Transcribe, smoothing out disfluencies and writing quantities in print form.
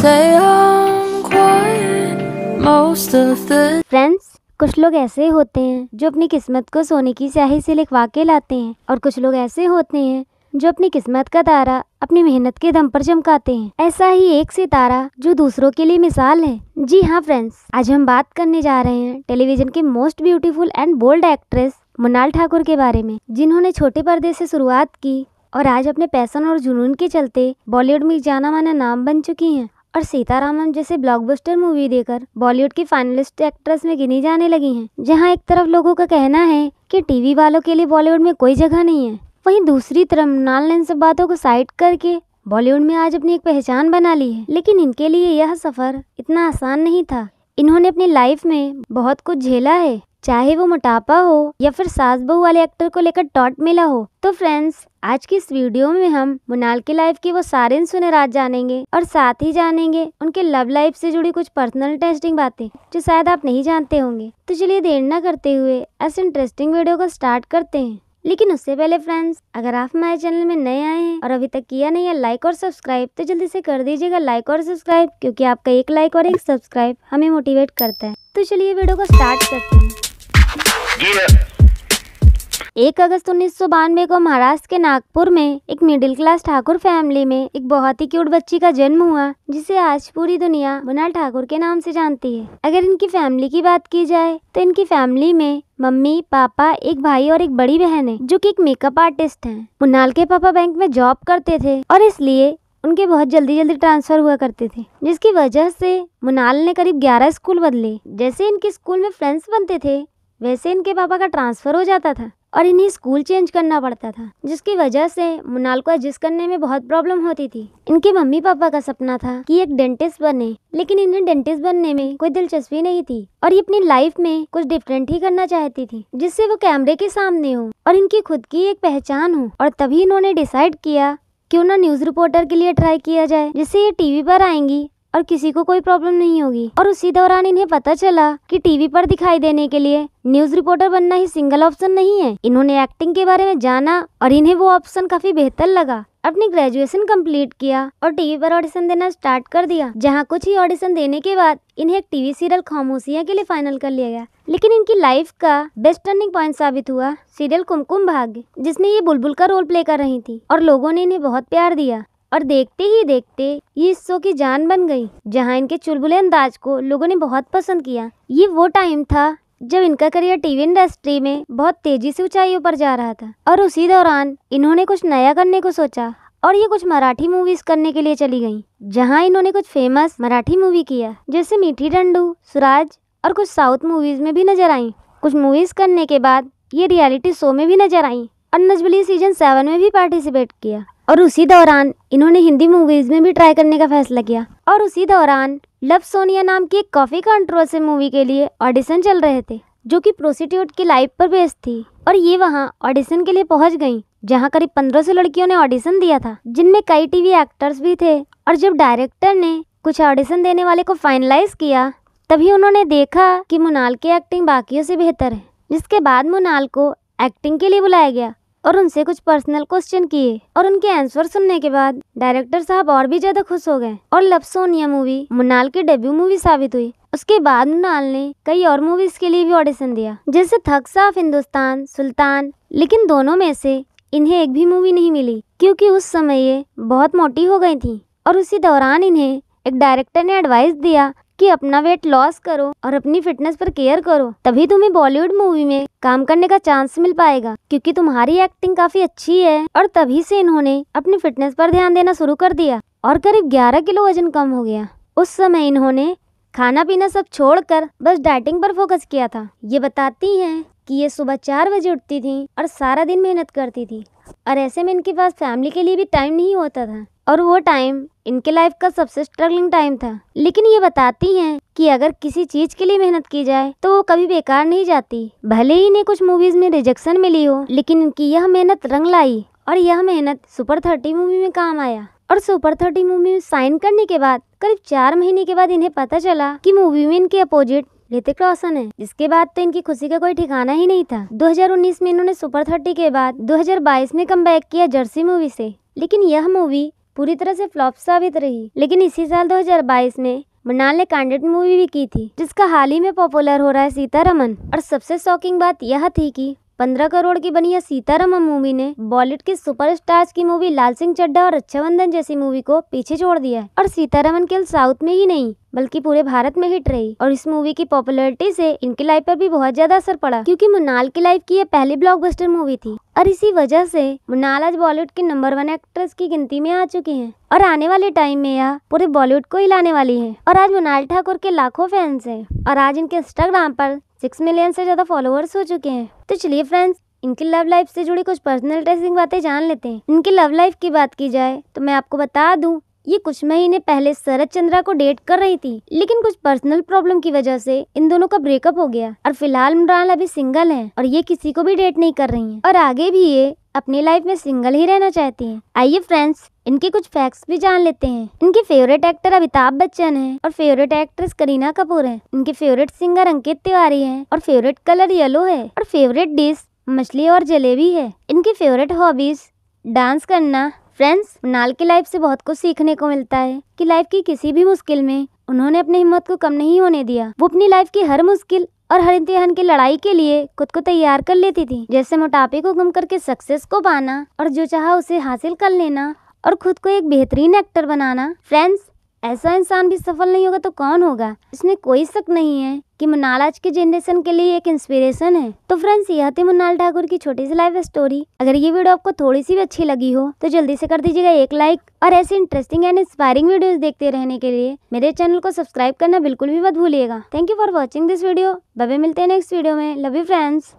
say I'm quiet most of the friends, कुछ लोग ऐसे होते हैं जो अपनी किस्मत को सोने की स्याही से लिखवा के लाते हैं और कुछ लोग ऐसे होते हैं जो अपनी किस्मत का तारा अपनी मेहनत के दम पर चमकाते हैं। ऐसा ही एक सितारा जो दूसरों के लिए मिसाल है। जी हाँ फ्रेंड्स, आज हम बात करने जा रहे हैं टेलीविजन की most beautiful and bold actress Mrunal Thakur के बारे में, जिन्होंने छोटे पर्दे से शुरुआत की और आज अपने पैशन और जुनून के चलते बॉलीवुड में जाना माना नाम बन चुकी हैं और सीतारामम जैसे ब्लॉकबस्टर मूवी देकर बॉलीवुड की फाइनलिस्ट एक्ट्रेस में गिनी जाने लगी हैं। जहां एक तरफ लोगों का कहना है कि टीवी वालों के लिए बॉलीवुड में कोई जगह नहीं है, वहीं दूसरी तरफ मुनाल ने इन सब बातों को साइड करके बॉलीवुड में आज अपनी एक पहचान बना ली है। लेकिन इनके लिए यह सफर इतना आसान नहीं था। इन्होंने अपनी लाइफ में बहुत कुछ झेला है, चाहे वो मोटापा हो या फिर सास बहू वाले एक्टर को लेकर टॉट मिला हो। तो फ्रेंड्स, आज की इस वीडियो में हम मुनाल की लाइफ की वो सारे सुने राज जानेंगे और साथ ही जानेंगे उनके लव लाइफ से जुड़ी कुछ पर्सनल टेस्टिंग बातें जो शायद आप नहीं जानते होंगे। तो चलिए देर न करते हुए ऐसे इंटरेस्टिंग वीडियो को स्टार्ट करते हैं। लेकिन उससे पहले फ्रेंड्स, अगर आप हमारे चैनल में नए आए हैं और अभी तक किया नहीं है लाइक और सब्सक्राइब, तो जल्दी से कर दीजिएगा लाइक और सब्सक्राइब, क्योंकि आपका एक लाइक और एक सब्सक्राइब हमें मोटिवेट करता है। तो चलिए वीडियो को स्टार्ट करते हैं। 1 अगस्त 1992 को महाराष्ट्र के नागपुर में एक मिडिल क्लास ठाकुर फैमिली में एक बहुत ही क्यूट बच्ची का जन्म हुआ, जिसे आज पूरी दुनिया मुनाल ठाकुर के नाम से जानती है। अगर इनकी फैमिली की बात की जाए तो इनकी फैमिली में मम्मी, पापा, एक भाई और एक बड़ी बहन है जो कि एक मेकअप आर्टिस्ट हैं। मुनाल के पापा बैंक में जॉब करते थे और इसलिए उनके बहुत जल्दी जल्दी ट्रांसफर हुआ करते थे, जिसकी वजह से मुनाल ने करीब 11 स्कूल बदले। जैसे इनके स्कूल में फ्रेंड्स बनते थे, वैसे इनके पापा का ट्रांसफर हो जाता था और इन्हें स्कूल चेंज करना पड़ता था, जिसकी वजह से मुनाल को एडजस्ट करने में बहुत प्रॉब्लम होती थी। इनके मम्मी पापा का सपना था कि एक डेंटिस्ट बने, लेकिन इन्हें डेंटिस्ट बनने में कोई दिलचस्पी नहीं थी और ये अपनी लाइफ में कुछ डिफरेंट ही करना चाहती थी, जिससे वो कैमरे के सामने हो और इनकी खुद की एक पहचान हो। और तभी इन्होंने डिसाइड किया क्यों ना न्यूज रिपोर्टर के लिए ट्राई किया जाए, जिससे ये टीवी पर आएंगी और किसी को कोई प्रॉब्लम नहीं होगी। और उसी दौरान इन्हें पता चला कि टीवी पर दिखाई देने के लिए न्यूज रिपोर्टर बनना ही सिंगल ऑप्शन नहीं है। इन्होंने एक्टिंग के बारे में जाना और इन्हें वो ऑप्शन काफी बेहतर लगा। अपनी ग्रेजुएशन कंप्लीट किया और टीवी पर ऑडिशन देना स्टार्ट कर दिया, जहां कुछ ही ऑडिशन देने के बाद इन्हें एक टीवी सीरियल खामोशियां के लिए फाइनल कर लिया गया। लेकिन इनकी लाइफ का बेस्ट टर्निंग पॉइंट साबित हुआ सीरियल कुमकुम भाग्य, जिसमें ये बुलबुल का रोल प्ले कर रही थी और लोगों ने इन्हें बहुत प्यार दिया और देखते ही देखते ये इस शो की जान बन गई, जहां इनके चुलबुले अंदाज को लोगों ने बहुत पसंद किया। ये वो टाइम था जब इनका करियर टीवी इंडस्ट्री में बहुत तेजी से ऊंचाइयों पर जा रहा था और उसी दौरान इन्होंने कुछ नया करने को सोचा और ये कुछ मराठी मूवीज करने के लिए चली गईं, जहां इन्होंने कुछ फेमस मराठी मूवी किया, जैसे मीठी डंडू, सुराज और कुछ साउथ मूवीज में भी नजर आई। कुछ मूवीज करने के बाद ये रियलिटी शो में भी नजर आई और नजबली सीजन 7 में भी पार्टिसिपेट किया। और उसी दौरान इन्होंने हिंदी मूवीज में भी ट्राई करने का फैसला किया। और उसी दौरान लव सोनिया नाम की एक कॉफी कंट्रोवर्सी मूवी के लिए ऑडिशन चल रहे थे, जो कि प्रोस्टिट्यूट की लाइफ पर बेस्ड थी और ये वहां ऑडिशन के लिए पहुंच गईं, जहां करीब 1500 लड़कियों ने ऑडिशन दिया था, जिनमें कई टीवी एक्टर्स भी थे। और जब डायरेक्टर ने कुछ ऑडिशन देने वाले को फाइनलाइज किया, तभी उन्होंने देखा कि मुनाल की एक्टिंग बाकियों से बेहतर है, जिसके बाद मुनाल को एक्टिंग के लिए बुलाया गया और उनसे कुछ पर्सनल क्वेश्चन किए और उनके आंसर सुनने के बाद डायरेक्टर साहब और भी ज्यादा खुश हो गए और लव सोनिया मूवी मुनाल की डेब्यू मूवी साबित हुई। उसके बाद मुनाल ने कई और मूवीज के लिए भी ऑडिशन दिया, जैसे थग साफ हिंदुस्तान, सुल्तान। लेकिन दोनों में से इन्हें एक भी मूवी नहीं मिली, क्योंकि उस समय ये बहुत मोटी हो गई थी। और उसी दौरान इन्हें एक डायरेक्टर ने एडवाइस दिया कि अपना वेट लॉस करो और अपनी फिटनेस पर केयर करो, तभी तुम्हें बॉलीवुड मूवी में काम करने का चांस मिल पाएगा, क्योंकि तुम्हारी एक्टिंग काफी अच्छी है। और तभी से इन्होंने अपनी फिटनेस पर ध्यान देना शुरू कर दिया और करीब 11 किलो वजन कम हो गया। उस समय इन्होंने खाना पीना सब छोड़कर बस डाइटिंग पर फोकस किया था। ये बताती हैं कि ये सुबह 4 बजे उठती थी और सारा दिन मेहनत करती थी और ऐसे में इनके पास फैमिली के लिए भी टाइम नहीं होता था और वो टाइम इनके लाइफ का सबसे स्ट्रगलिंग टाइम था। लेकिन ये बताती हैं कि अगर किसी चीज के लिए मेहनत की जाए तो वो कभी बेकार नहीं जाती। भले ही इन्हें कुछ मूवीज में रिजेक्शन मिली हो, लेकिन इनकी यह मेहनत रंग लाई और यह मेहनत सुपर 30 मूवी में काम आया। और सुपर 30 मूवी में साइन करने के बाद करीब 4 महीने के बाद इन्हें पता चला कि मूवी में इनके अपोजिट ऋतिक रोशन है, जिसके बाद तो इनकी खुशी का कोई ठिकाना ही नहीं था। 2019 में इन्होंने सुपर 30 के बाद 2022 में कमबैक किया जर्सी मूवी से, लेकिन यह मूवी पूरी तरह से फ्लॉप साबित रही। लेकिन इसी साल 2022 में मृणाल ने कैंडिडेट मूवी भी की थी, जिसका हाल ही में पॉपुलर हो रहा है सीतारमन। और सबसे शॉकिंग बात यह थी कि 15 करोड़ की बनी यह सीतारमन मूवी ने बॉलीवुड के सुपरस्टार्स की मूवी लाल सिंह चड्ढा और रक्षाबंधन जैसी मूवी को पीछे छोड़ दिया है। और सीतारमन केवल साउथ में ही नहीं बल्कि पूरे भारत में हिट रही। और इस मूवी की पॉपुलैरिटी से इनकी लाइफ पर भी बहुत ज्यादा असर पड़ा, क्योंकि मृणाल की लाइफ की यह पहली ब्लॉकबस्टर मूवी थी। और इसी वजह से मृणाल आज बॉलीवुड की नंबर 1 एक्ट्रेस की गिनती में आ चुकी हैं। और आने वाले टाइम में यह पूरे बॉलीवुड को हिलाने वाली है। और आज मृणाल ठाकुर के लाखों फैंस हैं और आज इनके इंस्टाग्राम पर 6 मिलियन से ज्यादा फॉलोअर्स हो चुके हैं। तो चलिए फ्रेंड्स, इनकी लव लाइफ से जुड़ी कुछ पर्सनल इंटरेस्टिंग बातें जान लेते हैं। इनकी लव लाइफ की बात की जाए तो मैं आपको बता दूं, ये कुछ महीने पहले शरद चंद्रा को डेट कर रही थी, लेकिन कुछ पर्सनल प्रॉब्लम की वजह से इन दोनों का ब्रेकअप हो गया। और फिलहाल मृणाल अभी सिंगल हैं और ये किसी को भी डेट नहीं कर रही हैं। और आगे भी ये अपनी लाइफ में सिंगल ही रहना चाहती हैं। आइए फ्रेंड्स, इनके कुछ फैक्ट्स भी जान लेते हैं। इनके फेवरेट एक्टर अमिताभ बच्चन हैं और फेवरेट एक्ट्रेस करीना कपूर है। इनके फेवरेट सिंगर अंकित तिवारी हैं और फेवरेट कलर येलो है। और फेवरेट डिश मछली और जलेबी है। इनकी फेवरेट हॉबीज डांस करना। फ्रेंड्स, मृणाल की लाइफ से बहुत कुछ सीखने को मिलता है कि लाइफ की किसी भी मुश्किल में उन्होंने अपनी हिम्मत को कम नहीं होने दिया। वो अपनी लाइफ की हर मुश्किल और हर इम्तिहान की लड़ाई के लिए खुद को तैयार कर लेती थी, जैसे मोटापे को कम करके सक्सेस को पाना और जो चाहा उसे हासिल कर लेना और खुद को एक बेहतरीन एक्टर बनाना। फ्रेंड्स, ऐसा इंसान भी सफल नहीं होगा तो कौन होगा। इसमें कोई शक नहीं है कि मृणाल आज के जनरेशन के लिए एक इंस्पिरेशन है। तो फ्रेंड्स, यह थी मृणाल ठाकुर की छोटी सी लाइफ स्टोरी। अगर ये वीडियो आपको थोड़ी सी भी अच्छी लगी हो तो जल्दी से कर दीजिएगा एक लाइक। और ऐसी इंटरेस्टिंग एंड इंस्पायरिंग वीडियोस देखते रहने के लिए मेरे चैनल को सब्सक्राइब करना बिल्कुल भी मत भूलिएगा। Thank you for watching this video. Bye bye, मिलते हैं नेक्स्ट वीडियो में। Love you friends.